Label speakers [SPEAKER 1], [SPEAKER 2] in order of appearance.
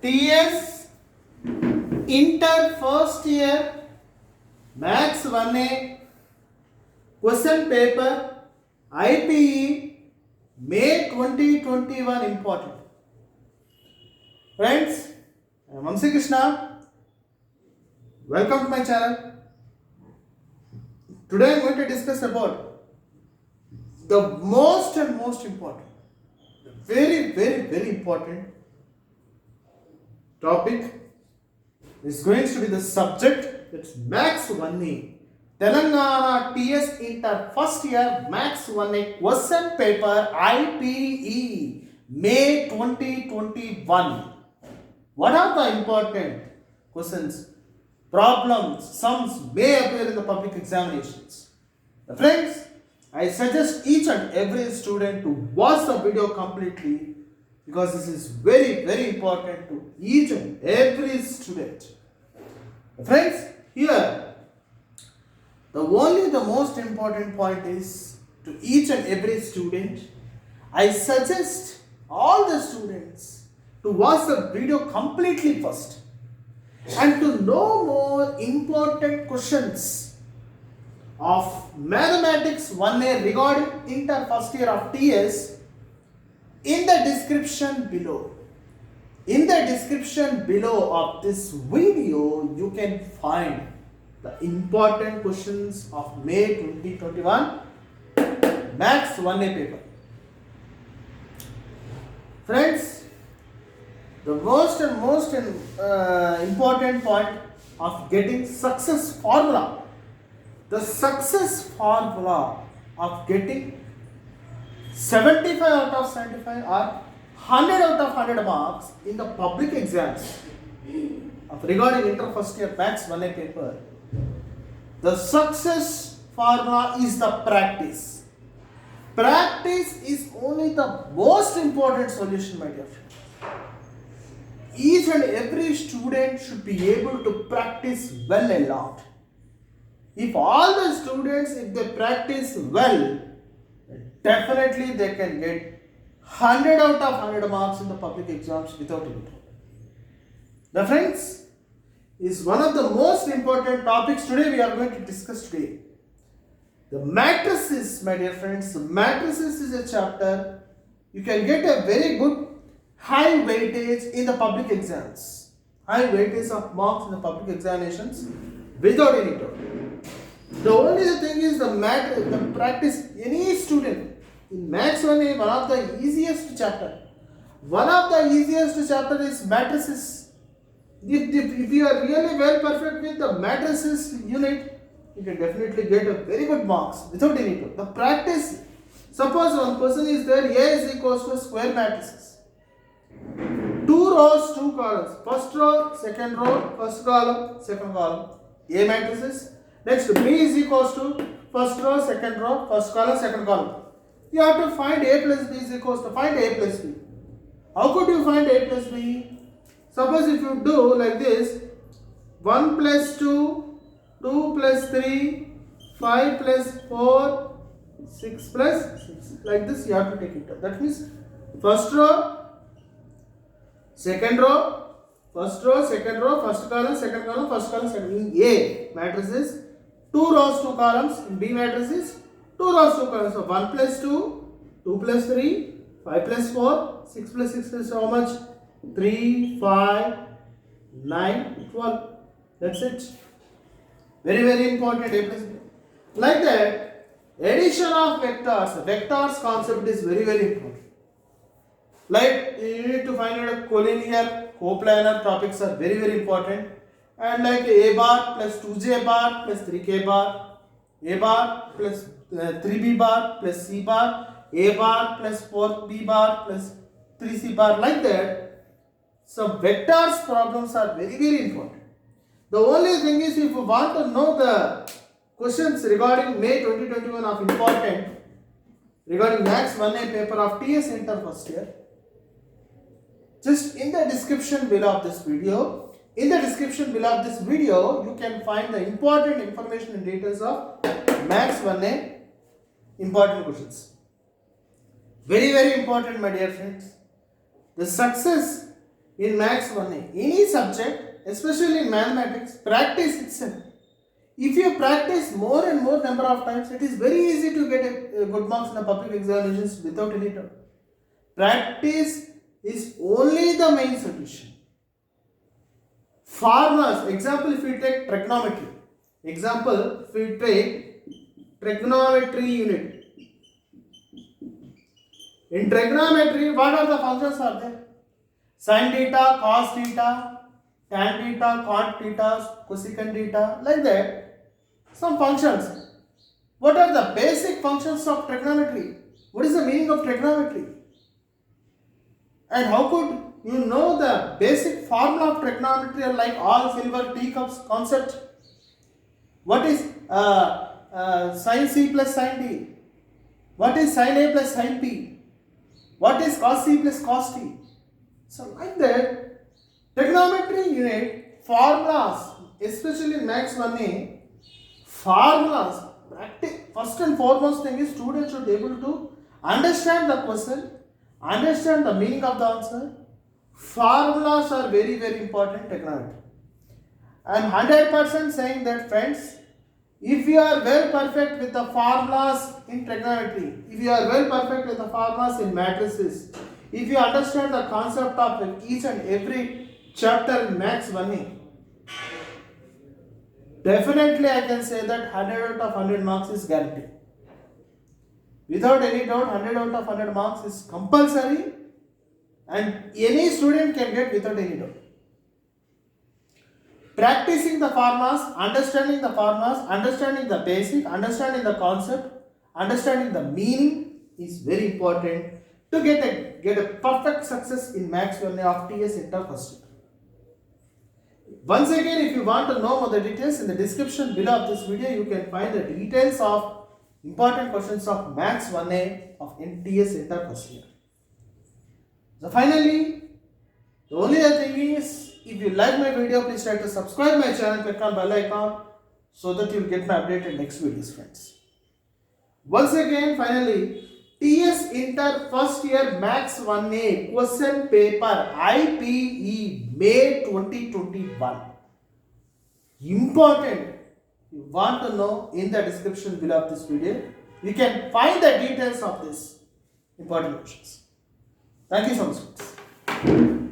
[SPEAKER 1] TS Inter first year Max 1A question paper IPE May 2021 important. Friends, I am Vamsi Krishna. Welcome to my channel. Today I am going to discuss about the most important, very important topic is going to be the subject that's Max 1A. Telangana TS Inter first year Max 1A question paper IPE May 2021. What are the important questions, problems, sums may appear in the public examinations? Friends, I suggest each and every student to watch the video completely because this is very important to each and every student. Friends, here the most important point is to each and every student. I suggest all the students to watch the video completely first and to know more important questions of mathematics 1A regarding inter first year of TS in the description below. In the description below of this video, you can find the important questions of May 2021 Max 1A paper. Friends, the most important point of getting success formula. The success formula of getting 75 out of 75 or 100 out of 100 marks in the public exams regarding inter first year Max 1A paper. The success formula is the practice. Practice is only the most important solution, my dear friends. Each and every student should be able to practice well a lot. If all the students, if they practice well, definitely they can get 100 out of 100 marks in the public exams without any doubt. The friends is one of the most important topics today we are going to discuss today. The matrices, my dear friends, the matrices is a chapter you can get a very good high weightage in the public exams. High weightage of marks in the public examinations without any doubt. The only thing is the practice, any student in Max 1A, one of the easiest chapter. One of the easiest chapter is matrices. If you are really well perfect with the matrices unit, you can definitely get a very good marks without any doubt. The practice, suppose one person is there, A is equals to square matrices. 2 rows, 2 columns. First row, second row, first column, second column. A matrices. Next, B is equals to first row, second row, first column, second column. You have to find A plus B is equals to find A plus B. How could you find A plus B? Suppose if you do like this, 1 plus 2, 2 plus 3, 5 plus 4, 6 plus 6. Like this you have to take it up. That means first row, second row, first row, second row, first column, second column, first column, second. In A matrices, 2 rows, 2 columns. In B matrices, 2 rows, 2 columns. So 1 plus 2, 2 plus 3, 5 plus 4, 6 plus 6 is how much? 3, 5, 9, 12. That's it. Very important. A plus B. Like that, addition of vectors. Vectors concept is very important. Like you need to find out a collinear, coplanar topics are very important. And like A bar plus 2J bar plus 3K bar, A bar plus 3B bar plus C bar, A bar plus 4B bar plus 3C bar, like that. So vectors problems are very important. The only thing is, if you want to know the questions regarding May 2021 of important regarding Max 1A paper of TS Inter first year, just in the description below of this video, you can find the important information and details of Max 1A important questions. Very important, my dear friends. The success in Maths 1A. Any subject, especially in mathematics, practice itself. If you practice more and more number of times, it is very easy to get a good marks in the public examinations without any doubt. Practice is only the main solution. Formulas, example if we take trigonometry. Example if we take trigonometry unit. In trigonometry, what are the functions are there? Sin theta, cos theta, tan theta, cot theta, cosecant theta, like that. Some functions. What are the basic functions of trigonometry? What is the meaning of trigonometry? And how could you know the basic formula of trigonometry like all silver teacups concept? What is sin C plus sin D? What is sin A plus sin B? What is cos C plus cos T? So like that, trigonometry unit formulas, especially in Maths 1A, formulas. First and foremost thing is students should be able to understand the question, understand the meaning of the answer. Formulas are very, very important in trigonometry. I am 100% saying that, friends, if you are well perfect with the formulas in trigonometry, if you are well perfect with the formulas in matrices, if you understand the concept of each and every chapter in Maths 1A, definitely I can say that 100 out of 100 marks is guaranteed. Without any doubt, 100 out of 100 marks is compulsory and any student can get without any doubt. Practicing the formulas, understanding the basic, understanding the concept, understanding the meaning is very important to get a perfect success in Maths 1A of TS Inter first year. Once again, if you want to know more the details, in the description below of this video, you can find the details of important questions of Maths 1A of TS Inter first year. So finally, the only other thing is, if you like my video, please try to subscribe my channel, click on bell icon so that you will get my update in next videos, friends. Once again, finally, TS Inter first year Maths 1A question paper IPE May 2021. Important. You want to know, in the description below of this video, you can find the details of this important questions. Thank you so much.